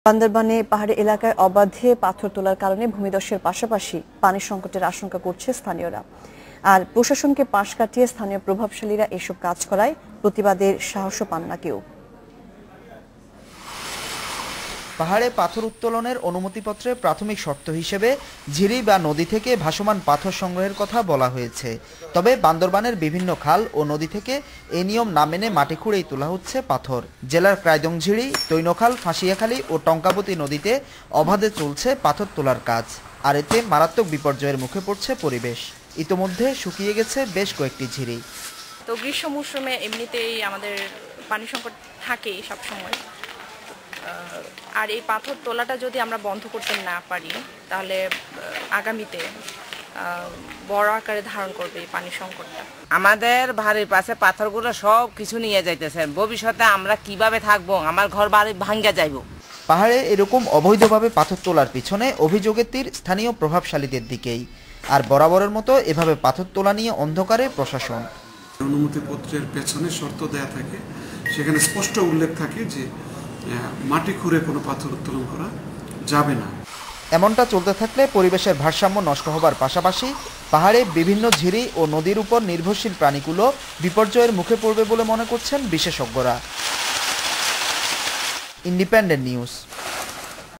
বান্দরবানে পাহাড়ি এলাকায় অবাধে পাথর তোলার কারণে ভূমিধসের পাশাপাশি পানির সংকটের আশঙ্কা করছে স্থানীয়রা। আর প্রশাসনকে পাশ কাটিয়ে স্থানীয় প্রভাবশালীরা এসব কাজ করায় প্রতিবাদের সাহসও পান না কেউ। পাহাড়ে পাথর উত্তোলনের অনুমতিপত্রে প্রাথমিক শর্ত হিসেবে ঝিরি বা নদী থেকে ভাসমান পাথর সংগ্রহের কথা বলা হয়েছে। তবে বান্দরবানের বিভিন্ন খাল ও নদী থেকে এই নিয়ম না মেনে মাটি খুঁড়েই তোলা হচ্ছে পাথর। জেলার ক্রাইদংঝিরি, তৈনখাল, ফাঁসিয়াখালী ও টঙ্কাবতী নদীতে অবাধে চলছে পাথর তোলার কাজ। আর এতে মারাত্মক বিপর্যয়ের মুখে পড়ছে পরিবেশ। ইতোমধ্যে শুকিয়ে গেছে বেশ কয়েকটি ঝিরি। তো গ্রীষ্ম মৌসুমে এমনিতেই আমাদের পানি সংকট থাকেই সবসময়। আর এই পাথর তোলাটা যদি আমরা বন্ধ করতে না পারি তাহলে আগামীতে বড় আকারে ধারণ করবে এই পানি সংকটটা। আমাদের বাড়ির পাশে পাথরগুলো সব কিছু নিয়ে যাইতেছে। ভবিষ্যতে আমরা কিভাবে থাকবো? আমার ঘর বাড়ি ভাঙ্গা যাইব। পাহাড়ে এরকম অবৈধভাবে পাথর তোলার পিছনে অভিযোগের তীর স্থানীয় প্রভাবশালীদের দিকেই। আর বরাবরের মতো এভাবে পাথর তোলা নিয়ে অন্ধকারে প্রশাসন। অনুমতিপত্রের পেছনে শর্ত দেয়া থাকে, সেখানে স্পষ্ট উল্লেখ থাকে যে মাটি খুঁড়ে কোনো পাথর উত্তোলন করা যাবে না। এমনটা চলতে থাকলে পরিবেশের ভারসাম্য নষ্ট হবার পাশাপাশি পাহাড়ে বিভিন্ন ঝিরি ও নদীর উপর নির্ভরশীল প্রাণীগুলো বিপর্যয়ের মুখে পড়বে বলে মনে করছেন বিশেষজ্ঞরা। Independent news.